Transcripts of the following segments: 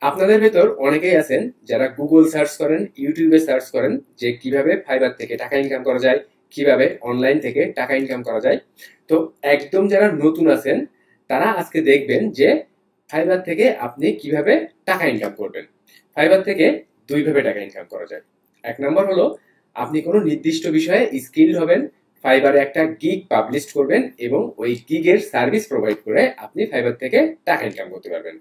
আপনাদের ভেতর অনেকেই আছেন যারা গুগল সার্চ করেন, ইউটিউবে সার্চ করেন যে কিভাবে ফাইবার থেকে টাকা ইনকাম করা যায়, কিভাবে অনলাইন থেকে টাকা ইনকাম করা যায়। তো একদম যারা নতুন আছেন তারা আজকে দেখবেন যে ফাইবার থেকে আপনি কিভাবে টাকা ইনকাম করবেন। ফাইবার থেকে দুইভাবে টাকা ইনকাম করা যায়। এক নম্বর হলো আপনি কোনো নির্দিষ্ট বিষয়ে স্কিলড হবেন, ফাইবারে একটা গিগ পাবলিশ করবেন এবং ওই গিগের সার্ভিস প্রোভাইড করে আপনি ফাইবার থেকে টাকা ইনকাম করতে পারবেন।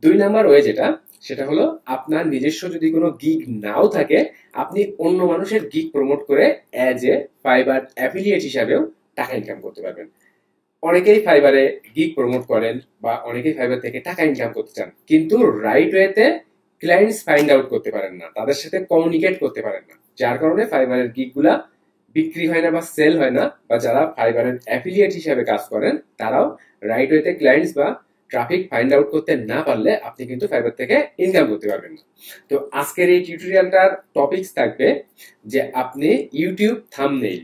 দুই নাম্বার ওয়ে যেটা, সেটা হলো আপনার নিজস্ব যদি কোনো গিগ নাও থাকে, আপনি অন্য মানুষের গিগ প্রমোট করে অ্যাজ এ ফাইবার অ্যাফিলিয়েট হিসাবেও টাকা ইনকাম করতে পারবেন। অনেকেই ফাইবারে গিগ প্রমোট করেন বা অনেকেই ফাইবার থেকে টাকা ইনকাম করতে চান, কিন্তু রাইট ওয়েতে ক্লায়েন্টস ফাইন্ড আউট করতে পারেন না, তাদের সাথে কমিউনিকেট করতে পারেন না, যার কারণে ফাইবারের গিগগুলা বিক্রি হয় না বা সেল হয় না। বা যারা ফাইবারের অ্যাফিলিয়েট হিসাবে কাজ করেন তারাও রাইট ওয়েতে ক্লায়েন্টস বা ট্রাফিক ফাইন্ড আউট করতে না পারলে আপনি কিন্তু ফাইবার থেকে ইনকাম করতে পারবেন না। তো আজকের এই টিউটোরিয়ালটার টপিকস থাকবে যে আপনি ইউটিউব থাম্বনেইল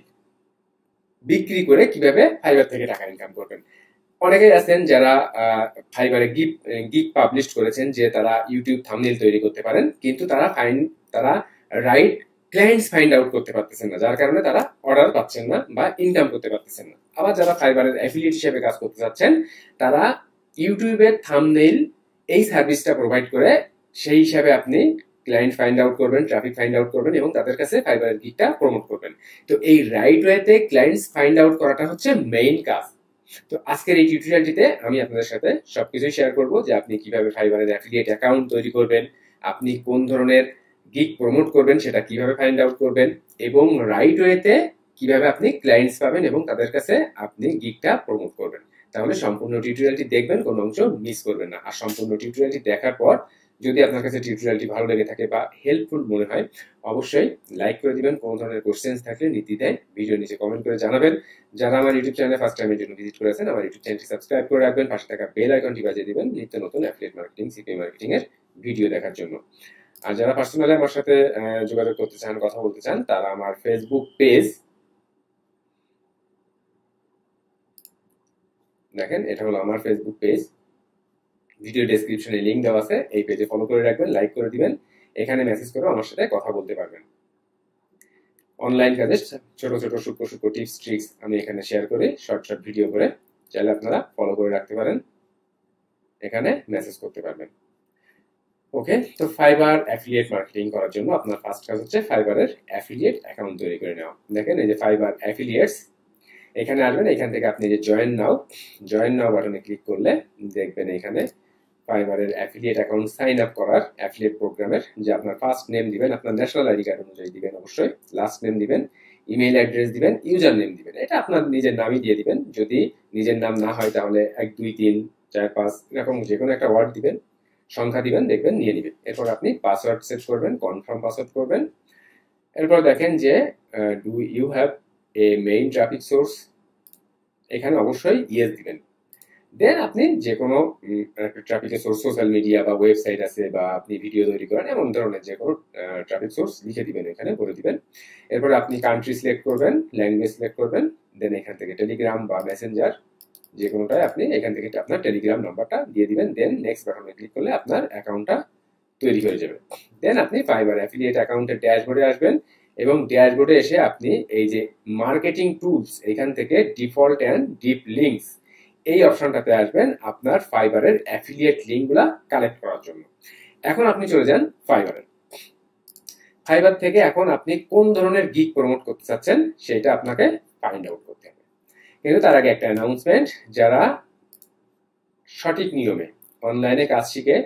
বিক্রি করে কিভাবে ফাইবার থেকে টাকা ইনকাম করবেন। অনেকেই আছেন যারা ফাইবারে গিগ পাবলিশ করেছেন যে তারা ইউটিউব থাম্বনেইল তৈরি করতে পারেন, কিন্তু তারা রাইট ক্লায়েন্টস ফাইন্ড আউট করতে পারতেছেন না, যার কারণে তারা অর্ডার পাচ্ছেন না বা ইনকাম করতে পারতেছেন না। আবার যারা ফাইবারের অ্যাফিলিয়েট হিসেবে কাজ করতে চাচ্ছেন তারা ইউটিউবের থাম্বনেইল এই সার্ভিসটা প্রোভাইড করে সেই হিসাবে আপনি ক্লায়েন্ট ফাইন্ড আউট করবেন, ট্রাফিক ফাইন্ড আউট করবেন এবং তাদের কাছে ফাইবারের গিগটা প্রমোট করবেন। তো এই রাইট ওয়েতে ক্লায়েন্টস ফাইন্ড আউট করাটা হচ্ছে মেইন কাজ। তো আজকের এই টিউটোরিয়ালটিতে আমি আপনাদের সাথে সবকিছুই শেয়ার করব যে আপনি কিভাবে ফাইবারের অ্যাফিলিয়েট অ্যাকাউন্ট তৈরি করবেন, আপনি কোন ধরনের গিগ প্রমোট করবেন সেটা কিভাবে ফাইন্ড আউট করবেন, এবং রাইট ওয়েতে কিভাবে আপনি ক্লায়েন্টস পাবেন এবং তাদের কাছে আপনি গিগটা প্রমোট করবেন। তাহলে সম্পূর্ণ টিউটোরিয়ালটি দেখবেন, কোনো অংশ মিস করবেন না। আর সম্পূর্ণ টিউটোরিয়ালটি দেখার পর যদি আপনার কাছে টিউটোরিয়ালটি ভালো লেগে থাকে বা হেল্পফুল মনে হয়, অবশ্যই লাইক করে দিবেন। কোনো ধরনের কোশ্চেন্স থাকলে নির্দ্বিধায় ভিডিও নিচে কমেন্ট করে জানাবেন। যারা আমার ইউটিউব চ্যানেলে ফার্স্ট টাইমের জন্য ভিজিট করেছেন, আমার ইউটিউব চ্যানেলটি সাবস্ক্রাইব করে রাখবেন, পাশে থাকা বেল আইকনটি বাজিয়ে দিবেন নিত্য নতুন অ্যাফিলিয়েট মার্কেটিং, সিপিএ মার্কেটিং এর ভিডিও দেখার জন্য। আর যারা পার্সোনালি আমার সাথে যোগাযোগ করতে চান, কথা বলতে চান, তারা আমার ফেসবুক পেজ দেখেন, এটা হলো আমার ফেসবুক পেজ, ভিডিও ডেসক্রিপশনে লিংক দেওয়া আছে, এই পেজে ফলো করে রাখবেন, লাইক করে দিবেন, এখানে মেসেজ করে আমার সাথে কথা বলতে পারবেন। অনলাইন কাজে ছোট ছোট সূক্ষ্ম টিপস ট্রিক্স আমি এখানে শেয়ার করি শর্ট শর্ট ভিডিও করে, চাইলে আপনারা ফলো করে রাখতে পারেন, এখানে মেসেজ করতে পারবেন। ওকে, তো ফাইবার অ্যাফিলিয়েট মার্কেটিং করার জন্য আপনার ফার্স্ট কাজ হচ্ছে ফাইবারের অ্যাফিলিয়েট অ্যাকাউন্ট তৈরি করে নেওয়া। দেখেন এই যে ফাইবার অ্যাফিলিয়েটস, এখানে আসবেন, এখান থেকে আপনি যে জয়েন নাও বাটনে ক্লিক করলে দেখবেন এখানে ফাইবারের অ্যাফিলিয়েট অ্যাকাউন্ট সাইন আপ করার অ্যাফিলিয়েট প্রোগ্রামের যে আপনার ফার্স্ট নেম দিবেন, আপনার ন্যাশনাল আইডি কার্ড অনুযায়ী দিবেন অবশ্যই, লাস্ট নেম দিবেন, ইমেইল অ্যাড্রেস দিবেন, ইউজার নেম দিবেন, এটা আপনার নিজের নামই দিয়ে দিবেন। যদি নিজের নাম না হয় তাহলে 1 2 3 4 5 এরকম যে কোনো একটা ওয়ার্ড দিবেন, সংখ্যা দিবেন, দেখবেন নিয়ে নিবেন। এরপর আপনি পাসওয়ার্ড সেট করবেন, কনফার্ম পাসওয়ার্ড করবেন। এরপর দেখেন যে do you have a main traffic source, এখানে অবশ্যই ইয়েস দিবেন। দেন আপনি যে কোনো ট্রাফিকের সোর্স, সোশ্যাল মিডিয়া বা ওয়েবসাইট আছে বা আপনি ভিডিও তৈরি করেন, এমন ধরনের যে কোনো ট্রাফিক সোর্স লিখে দিবেন, এখানে করে দিবেন। এরপর আপনি কান্ট্রি সিলেক্ট করবেন, ল্যাঙ্গুয়েজ সিলেক্ট করবেন, দেন এখান থেকে টেলিগ্রাম বা মেসেঞ্জার যে কোনোটাই আপনি এখান থেকে আপনার টেলিগ্রাম নাম্বারটা দিয়ে দিবেন। দেন নেক্সট বাটনে ক্লিক করলে আপনার অ্যাকাউন্টটা তৈরি হয়ে যাবে। দেন আপনি ফাইবার অ্যাফিলিয়েট অ্যাকাউন্টের ড্যাশবোর্ডে আসবেন এবং ড্যাশবোর্ডে এসে আপনি এই যে মার্কেটিং টুলস, এখান থেকে ডিফল্ট অ্যান্ড ডিপ লিঙ্কস এই অপশনটাতে আসবেন আপনার ফাইবারের অ্যাফিলিয়েট লিঙ্কগুলা কালেক্ট করার জন্য। এখন আপনি চলে যান ফাইবার থেকে এখন আপনি কোন ধরনের গিগ প্রমোট করতে চাচ্ছেন সেটা আপনাকে ফাইন্ড আউট করতে হবে। কিন্তু তার আগে একটা অ্যানাউন্সমেন্ট, যারা সঠিক নিয়মে অনলাইনে কাজ শিখে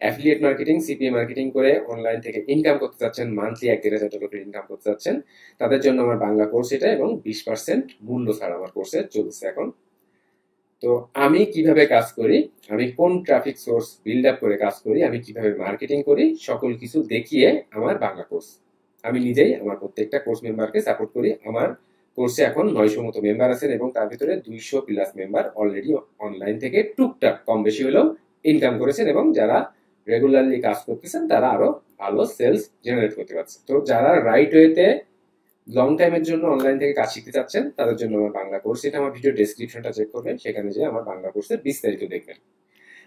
অ্যাফিলিয়েট মার্কেটিং, সিপিএ মার্কেটিং করে অনলাইন থেকে ইনকাম করতে চাচ্ছেন, মান্থলি 1-1.5 হাজার ইনকাম করতে চাচ্ছেন, তাদের জন্য আমার বাংলা কোর্স এটা, এবং 20% মূল্য ছাড় আমার কোর্সে চলছে এখন। তো আমি কিভাবে কাজ করি, আমি কোন ট্রাফিক সোর্স বিল্ড আপ করে কাজ করি, আমি কিভাবে মার্কেটিং করি, সকল কিছু দেখিয়ে আমার বাংলা কোর্স, আমি নিজেই আমার প্রত্যেকটা কোর্স মেম্বারকে সাপোর্ট করি। আমার কোর্সে এখন 900 মতো মেম্বার আছেন এবং তার ভিতরে 200+ মেম্বার অলরেডি অনলাইন থেকে টুকটাক কম বেশি হলেও ইনকাম করেছেন, এবং যারা রেগুলারলি কাজ করতেছেন তারা আরো ভালো সেলস জেনারেট করতে পারছে। তো যারা রাইট ওয়েতে লং টাইমের জন্য অনলাইন থেকে কাজ শিখতে চাচ্ছেন তাদের জন্য আমার বাংলা কোর্স, এটা আমার ভিডিও ডেসক্রিপশনটা চেক করবেন, সেখানে যে আমার বাংলা কোর্সের বিস্তারিত দেখবেন।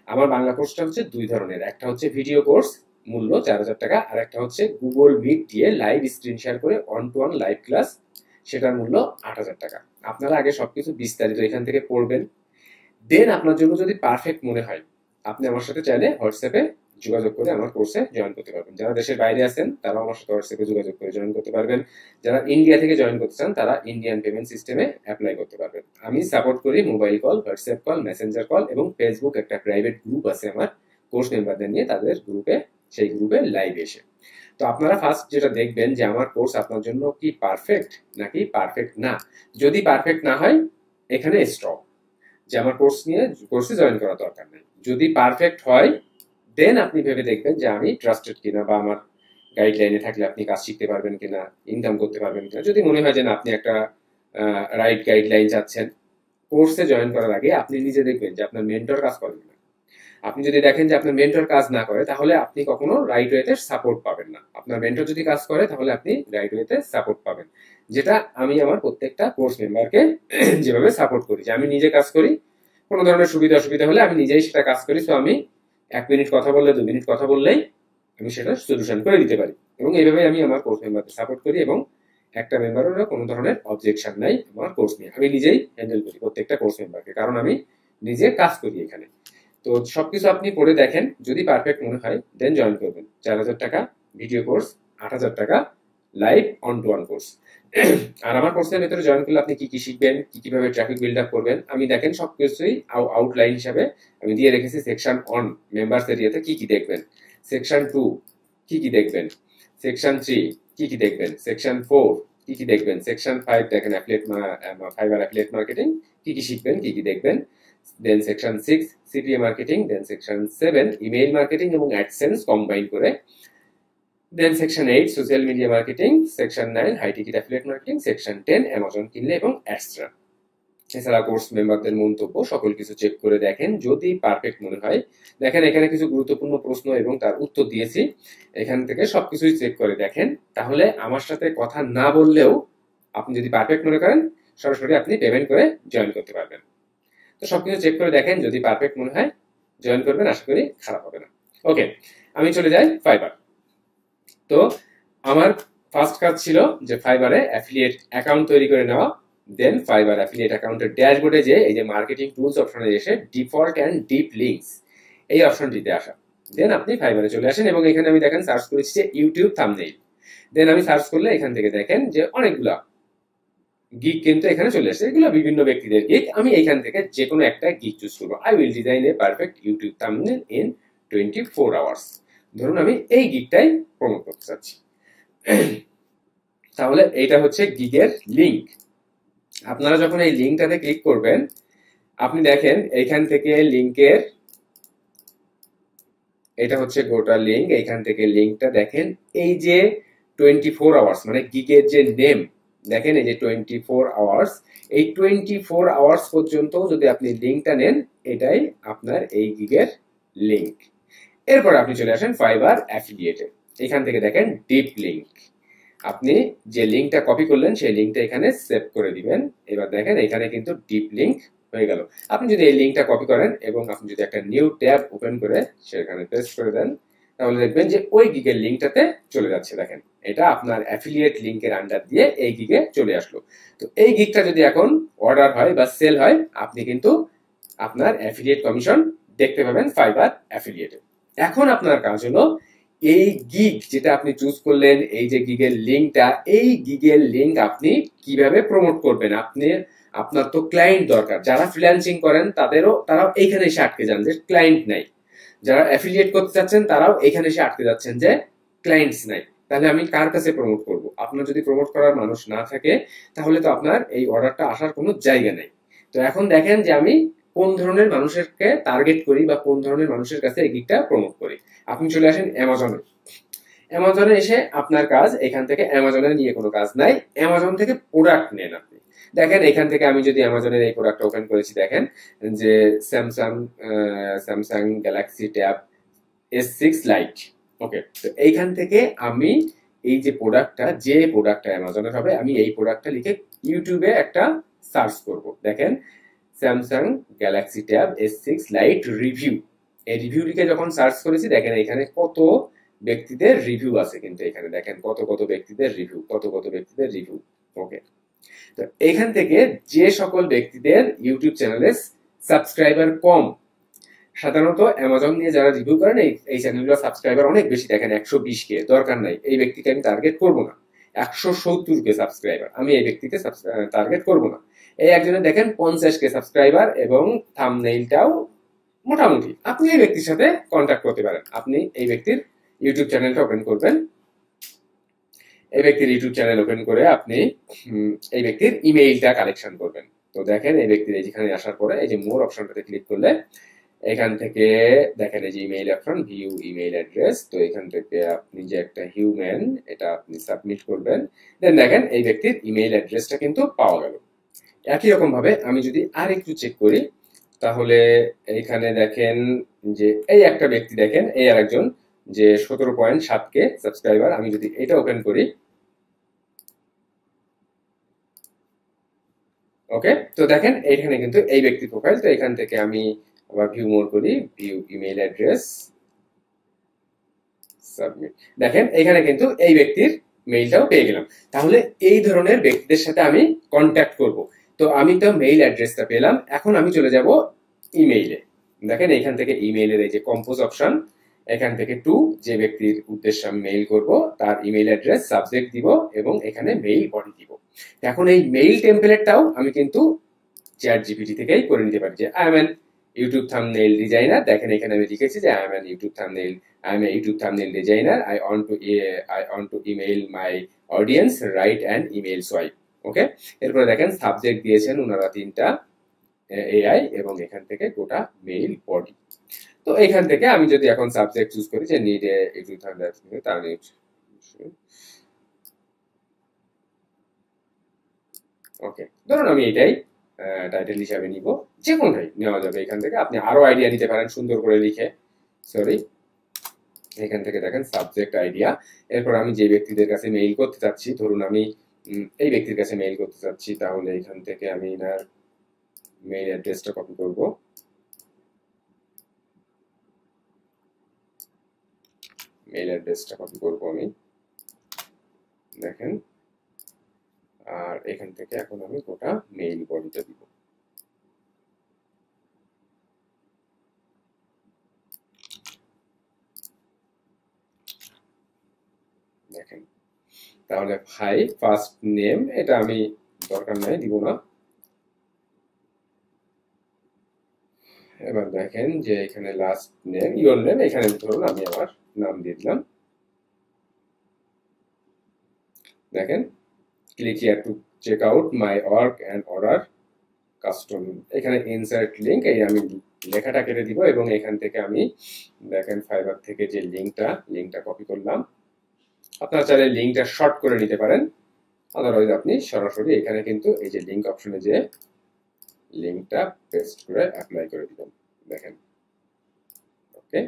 আমার বাংলা কোর্সটা হচ্ছে দুই ধরনের, একটা হচ্ছে ভিডিও কোর্স মূল্য 4,000 টাকা, আর একটা হচ্ছে গুগল মিট দিয়ে লাইভ স্ক্রিন শেয়ার করে 1-to-1 লাইভ ক্লাস, সেটার মূল্য 8,000 টাকা। আপনারা আগে সবকিছু বিস্তারিত এখান থেকে পড়বেন, দেন আপনার জন্য যদি পারফেক্ট মনে হয় আপনি আমার সাথে চাইলে হোয়াটসঅ্যাপে যোগাযোগ করে আমার কোর্সে জয়েন করতে পারবেন। যারা দেশের বাইরে আছেন তারাও আমার সাথে হোয়াটসঅ্যাপে যোগাযোগ করে জয়েন করতে পারবেন। যারা ইন্ডিয়া থেকে জয়েন করতে চান তারা ইন্ডিয়ান পেমেন্ট সিস্টেমে অ্যাপ্লাই করতে পারবেন। আমি সাপোর্ট করি mobile call, WhatsApp call, Messenger call এবং ফেসবুক একটা প্রাইভেট গ্রুপ আছে আমার কোর্স মেম্বারদের নিয়ে, তাদের গ্রুপে, সেই গ্রুপে লাইভ এসে। তো আপনারা ফার্স্ট যেটা দেখবেন যে আমার কোর্স আপনার জন্য কি পারফেক্ট নাকি পারফেক্ট না। যদি পারফেক্ট না হয় এখানে স্টপ, যে আমার কোর্সে জয়েন করার দরকার নেই। যদি পারফেক্ট হয় দেন আপনি ভেবে দেখবেন যে আমি ট্রাস্টেড কিনা, বা আমার গাইডলাইনে থাকলে আপনি কাজ শিখতে পারবেন কিনা, ইনকাম করতে পারবেন কিনা। যদি মনে হয় যে না আপনি একটা রাইট গাইডলাইন চাচ্ছেন, কোর্সে জয়েন করার আগে আপনি নিজে দেখবেন যে আপনার মেন্টর কাজ করে কিনা। আপনি যদি দেখেন যে আপনার মেন্টর কাজ না করে তাহলে আপনি কখনো রাইট ওয়েতে সাপোর্ট পাবেন না। আপনার মেন্টর যদি কাজ করে তাহলে আপনি রাইট ওয়েতে সাপোর্ট পাবেন, যেটা আমি আমার প্রত্যেকটা কোর্স মেম্বারকে যেভাবে সাপোর্ট করি, যে আমি নিজে কাজ করি, কোনো ধরনের সুবিধা অসুবিধা হলে আমি নিজেই সেটা কাজ করি। তো আমি 1 মিনিট কথা বললে 2 মিনিট কথা বললেই আমি সেটা সলিউশন করে দিতে পারি, এবং এইভাবে আমি আমার কোর্স মেম্বারকে সাপোর্ট করি, এবং একটা মেম্বারেরও কোনো ধরনের অবজেকশন নাই আমার কোর্স নিয়ে। আমি নিজেই হ্যান্ডেল করি প্রত্যেকটা কোর্স মেম্বারকে, কারণ আমি নিজে কাজ করি এখানে। তো সবকিছু আপনি পড়ে দেখেন, যদি পারফেক্ট মনে হয় দেন জয়েন করবেন। 4,000 টাকা ভিডিও কোর্স, 8,000 টাকা লাইভ অন-টু-ওয়ান কোর্স। আর আমার কোর্সের ভেতরে জয়েন করলে আপনি কি কি শিখবেন, কিভাবে ট্রাফিক বিল্ড আপ করবেন, আমি দেখেন সবকিছুই আউটলাইন হিসাবে আমি দিয়ে রেখেছি। সেকশন 1 মেম্বার্স এরিয়াতে কি কি দেখবেন, সেকশন 2 কি কি দেখবেন, সেকশন 3 কি কি দেখবেন, সেকশন 4 কি কি দেখবেন, সেকশন 5 দেখেন ফাইবার অ্যাফিলিয়েট মার্কেটিং কি কি শিখবেন, কি কি দেখবেন, then section 6 CPA marketing, then section 7 email marketing এবং অ্যাডসেন্স কম্বাইন করে, then section 8 social media marketing, section 9 high ticket affiliate marketing, section 10 Amazon Kindle এবং অ্যাডস্ট্রা। এছাড়া কোর্স মেম্বারদের মন্তব্য সকল কিছু চেক করে দেখেন, যদি পারফেক্ট মনে হয়। দেখেন এখানে কিছু গুরুত্বপূর্ণ প্রশ্ন এবং তার উত্তর দিয়েছি, এখান থেকে সবকিছুই চেক করে দেখেন। তাহলে আমার সাথে কথা না বললেও আপনি যদি পারফেক্ট মনে করেন সরাসরি আপনি পেমেন্ট করে জয়েন করতে পারবেন। তো সবকিছু চেক করে দেখেন, যদি পারফেক্ট মনে হয় জয়েন করবেন, আশা করি খারাপ হবে না। ওকে, আমি চলে যাই ফাইবার। তো আমার ফার্স্ট কাজ ছিল যে ফাইবারে অ্যাফিলিয়েট অ্যাকাউন্ট তৈরি করে নেওয়া, দেন ফাইবার অ্যাফিলিয়েট অ্যাকাউন্টের ড্যাশবোর্ডে যে এই যে মার্কেটিং টুলস অপশনে এসে ডিফল্ট অ্যান্ড ডিপ লিঙ্কস এই অপশনটিতে আসা, দেন আপনি ফাইবারে চলে আসেন, এবং এখানে আমি দেখেন সার্চ করেছি যে ইউটিউব থাম্বনেইল। দেন আমি সার্চ করলে এখান থেকে দেখেন যে অনেকগুলা গিগ কিন্তু এখানে চলে আসছে, এগুলো বিভিন্ন ব্যক্তিদের গিগ। আমি এখান থেকে যে কোনো একটা গিগ চুজ করবো। I will design A perfect YouTube thumbnail in 24 hours. ধরুন আমি এই গিগটাই প্রমোট করতে চাচ্ছি। তাহলে এইটা হচ্ছে গিগের লিঙ্ক। আপনারা যখন এই লিঙ্কটাতে ক্লিক করবেন, আপনি দেখেন এইখান থেকে লিঙ্কের, এটা হচ্ছে গোটা লিঙ্ক। এইখান থেকে লিঙ্কটা দেখেন, এই যে 24 আওয়ার্স মানে গিগের যে নেম, দেখেন এই যে 24 আওয়ার্স, এই 24 আওয়ার্স পর্যন্ত যদি আপনি লিঙ্কটা নেন, এটাই আপনার এই গিগের লিঙ্ক। এরপর আপনি চলে আসেন ফাইবার অ্যাফিলিয়েটে। এখান থেকে দেখেন ডিপ লিঙ্ক, আপনি যে লিঙ্কটা কপি করলেন সেই লিঙ্কটা এখানে সেভ করে দিবেন। এবার দেখেন এখানে কিন্তু ডিপ লিঙ্ক হয়ে গেল। আপনি যদি এই লিঙ্কটা কপি করেন এবং আপনি যদি একটা নিউ ট্যাব ওপেন করে সেখানে পেস্ট করে দেন, তাহলে দেখবেন যে ওই গিগের লিঙ্কটাতে চলে যাচ্ছে। দেখেন এটা আপনার অ্যাফিলিয়েট লিঙ্কের আন্ডার দিয়ে এই গিগে চলে আসলো। তো এই গিগটা যদি এখন অর্ডার হয় বা সেল হয়, আপনি কিন্তু আপনার অ্যাফিলিয়েট কমিশন দেখতে পাবেন ফাইবার অ্যাফিলিয়েটে। এখন আপনার কাজ হলো এই গিগ যেটা আপনি চুজ করলেন, এই যে গিগের লিঙ্কটা, এই গিগের লিঙ্ক আপনি কিভাবে প্রমোট করবেন। আপনার তো ক্লায়েন্ট দরকার। যারা ফ্রিল্যান্সিং করেন তারাও এইখানে এসে আটকে যান যে ক্লায়েন্ট নাই। যারা অ্যাফিলিয়েট করতে চাচ্ছেন তারাও এখানে এসে আটকে যাচ্ছেন যে ক্লায়েন্টস নাই। তাহলে আমি কার কাছে প্রমোট করব? আপনার যদি প্রমোট করার মানুষ না থাকে তাহলে তো আপনার এই অর্ডারটা আসার কোনো জায়গা নেই। তো এখন দেখেন যে আমি কোন ধরনের মানুষকে টার্গেট করি বা কোন ধরনের মানুষের কাছে এই গিগটা প্রমোট করি। আপনি চলে আসেন অ্যামাজনে। অ্যামাজনে এসে আপনার কাজ, এখান থেকে অ্যামাজনে নিয়ে কোনো কাজ নাই, অ্যামাজন থেকে প্রোডাক্ট নেন আপনি। দেখেন এখান থেকে আমি যদি অ্যামাজনের এই প্রোডাক্টটা ওপেন করেছি, দেখেন যে Samsung Galaxy Tab S6 lite. Okay, তো এইখান থেকে আমি এই যে প্রোডাক্টটা অ্যামাজনের হবে, আমি এই প্রোডাক্টটা লিখে ইউটিউবে একটা সার্চ করব। দেখেন Samsung Galaxy Tab S6 light review, এই রিভিউ লিখে যখন সার্চ করেছি দেখেন এখানে কত ব্যক্তিদের রিভিউ আছে, কিন্তু এখানে দেখেন কত কত ব্যক্তিদের রিভিউ, কত কত ব্যক্তিদের রিভিউ। ওকে, তো এখান থেকে যে সকল ব্যক্তিদের ইউটিউব চ্যানেলে সাবস্ক্রাইবার কম, সাধারণত অ্যামাজন নিয়ে যারা রিভিউ করেন এই চ্যানেলগুলো সাবস্ক্রাইবার অনেক বেশি, দেখেন 120K, দরকার নাই, এই ব্যক্তিকে আমি টার্গেট করবো না। 170K সাবস্ক্রাইবার, আমি এই ব্যক্তিকে টার্গেট করবো না। এই একজনের দেখেন 50K সাবস্ক্রাইবার এবং থাম্বনেইলটাও মোটামুটি, আপনি এই ব্যক্তির সাথে কন্ট্যাক্ট করতে পারেন। আপনি এই ব্যক্তির ইউটিউব চ্যানেলটা ওপেন করবেন, এই ব্যক্তির ইউটিউব চ্যানেল ওপেন করে আপনি এই ব্যক্তির ইমেইলটা কালেকশন করবেন। তো দেখেন এই ব্যক্তির যেখানে আসার পরে এই যে মোর অপশনটাতে ক্লিক করলে এখান থেকে দেখেন এই যে email option, view email address. তো এখান থেকে আপনি যে একটা হিউম্যান, এটা আপনি সাবমিট করবেন। দেন দেখেন এই ব্যক্তির ইমেইল অ্যাড্রেসটা কিন্তু পাওয়া গেল। একই রকম ভাবে আমি যদি আর একটু চেক করি, তাহলে এইখানে দেখেন যে এই একটা ব্যক্তি দেখেন, এই আর একজন যে 17.7K সাবস্ক্রাইবার, আমি যদি এটা ওপেন করি, ওকে, তো দেখেন এইখানে কিন্তু এই ব্যক্তির প্রোফাইল। তো এখান থেকে আমি আবার ভিউ মোর করি, ভিউ ইমেইল অ্যাড্রেস, সাবমিট। দেখেন এখানে কিন্তু এই ব্যক্তির মেইলটাও পেয়ে গেলাম। তাহলে এই ধরনের ব্যক্তিদের সাথে আমি কন্ট্যাক্ট করব। তো আমি তো মেইল অ্যাড্রেসটা পেলাম, এখন আমি চলে যাব ইমেইলে। দেখেন এখান থেকে ইমেইলের এই যে কম্পোজ অপশন, এখান থেকে টু, যে ব্যক্তির উদ্দেশ্যে আমি মেইল করব তার ইমেইল অ্যাড্রেস, সাবজেক্ট দিব এবং এখানে মেইল বডি দিব। এখন এই মেইল টেমপ্লেটটাও আমি কিন্তু চ্যাট জিপিটি থেকেই করে নিতে পারি, যে I am an YouTube thumbnail designer. দেখেন এখানে আমি লিখেছি যে I am an YouTube thumbnail, I am a YouTube thumbnail designer. I want to email my audience. Write an email swipe. ওকে, এরপরে দেখেন সাবজেক্ট দিয়েছেন ওনারা 3টা এআই এবং এখান থেকে গোটা মেইল বডি। তো এখান থেকে আমি যদি এখন সাবজেক্ট চুজ করি যে নিড এ ইউটিউব থাম্বনেল, তাহলে ওকে, ধরুন আমি এটাই টাইটেল হিসাবে নিব, যে কোনটাই নেওয়া যাবে। এখান থেকে আপনি আরো আইডিয়া নিতে পারেন সুন্দর করে লিখে। সরি, এখান থেকে দেখেন সাবজেক্ট আইডিয়া। এরপর আমি যে ব্যক্তিদের কাছে মেইল করতে চাচ্ছি, ধরুন আমি এই ব্যক্তির কাছে মেইল করতে চাচ্ছি, তাহলে এখান থেকে আমি এনার মেইল অ্যাড্রেসটা কপি করব, মেইল অ্যাড্রেসটা কপি করব আমি, দেখেন। আর এখান থেকে এখন আমি গোটা মেইল বডিটা দিব। দেখেন, তাহলে ভাই ফার্স্ট নেম, এটা আমি দরকার নাই, দিব না। এবার দেখেন যে এখানে লাস্ট নেম, ইওর নেম, এখানে ধরুন আমি আমার নাম দিয়ে দিলাম। দেখেন, click here to check out my work and order custom. এখানে ইনসার্ট লিঙ্ক, এই আমি লেখাটা কেটে দিব এবং এখান থেকে আমি দেখেন ফাইবার থেকে যে লিঙ্কটা কপি করলাম। আপনারা চাইলে লিঙ্কটা শর্ট করে নিতে পারেন, আদারওয়াইজ আপনি সরাসরি এখানে কিন্তু এই যে লিঙ্ক অপশনে যে লিঙ্কটা পেস্ট করে অ্যাপ্লাই করে দিবেন। দেখেন, ওকে,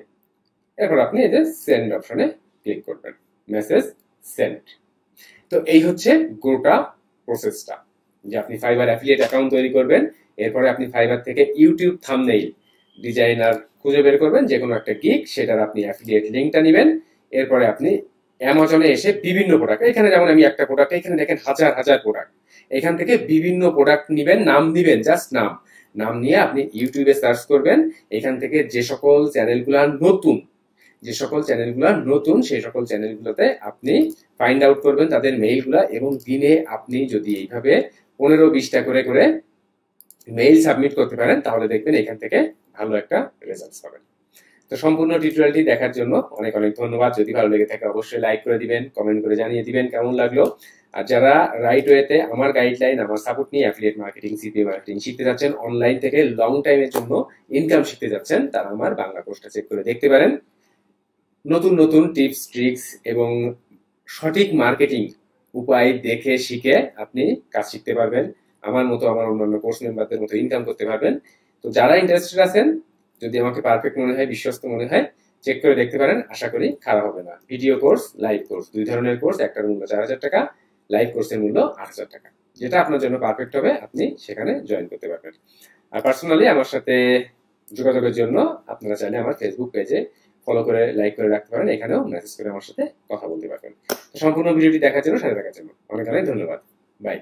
এরপর আপনি এই যে সেন্ড অপশনে ক্লিক করবেন, মেসেজ সেন্ড। তো এই হচ্ছে গোটা প্রসেসটা, যে আপনি ফাইবার অ্যাফিলিয়েট অ্যাকাউন্ট তৈরি করবেন, এরপরে আপনি ফাইবার থেকে ইউটিউব থাম্বনেইল ডিজাইনার খুঁজে বের করবেন, যে কোনো একটা গিগ, সেটার আপনি অ্যাফিলিয়েট লিঙ্কটা নেবেন। এরপরে আপনি অ্যামাজনে এসে বিভিন্ন প্রোডাক্ট, এখানে যেমন আমি একটা প্রোডাক্ট, এখানে দেখেন হাজার হাজার প্রোডাক্ট, এখান থেকে বিভিন্ন প্রোডাক্ট নিবেন, নাম দিবেন, জাস্ট নাম নিয়ে আপনি ইউটিউবে সার্চ করবেন। এখান থেকে যে সকল চ্যানেলগুলো নতুন সেই সকল চ্যানেলগুলোতে আপনি ফাইন্ড আউট করবেন তাদের মেইলগুলা, এবং দিনে আপনি যদি এইভাবে 15-20টা করে করে মেইল সাবমিট করতে পারেন, তাহলে দেখবেন এখান থেকে ভালো একটা রেজাল্ট পাবেন। তো সম্পূর্ণ টিউটোরিয়ালটি দেখার জন্য অনেক অনেক ধন্যবাদ। যদি ভালো লেগে থাকে অবশ্যই লাইক করে দিবেন, কমেন্ট করে জানিয়ে দিবেন কেমন লাগলো। আর যারা রাইট ওয়েতে আমার গাইডলাইন, আমার সাপোর্ট নিয়ে অ্যাফিলিয়েট মার্কেটিং, সিপিএ মার্কেটিং শিখতে যাচ্ছেন, অনলাইন থেকে লং টাইমের জন্য ইনকাম শিখতে যাচ্ছেন, তারা আমার বাংলা কোর্সটা চেক করে দেখতে পারেন। নতুন নতুন টিপস, ট্রিক্স এবং সঠিক মার্কেটিং উপায় দেখে শিখে আপনি কাজ শিখতে পারবেন, আমার মতো আমার অন্যান্য কোর্স মেম্বারদের মতো ইনকাম করতে পারবেন। তো যারা ইন্টারেস্টেড আছেন, যদি আমাকে পারফেক্ট মনে হয়, বিশ্বস্ত মনে হয়, চেক করে দেখতে পারেন, আশা করি খারাপ হবে না। ভিডিও কোর্স, লাইভ কোর্স, দুই ধরনের কোর্স, একটার মূল্য 4000 টাকা, লাইভ কোর্সের মূল্য 8000 টাকা। যেটা আপনার জন্য পারফেক্ট হবে আপনি সেখানে জয়েন করতে পারবেন। আর পার্সোনালি আমার সাথে যোগাযোগের জন্য আপনারা চাইলে আমার ফেসবুক পেজে ফলো করে লাইক করে রাখতে পারেন, এখানেও মেসেজ করে আমার সাথে কথা বলতে পারবেন। তো সম্পূর্ণ ভিডিওটি দেখার জন্য, সাথে থাকার জন্য অনেক অনেক ধন্যবাদ। বাই।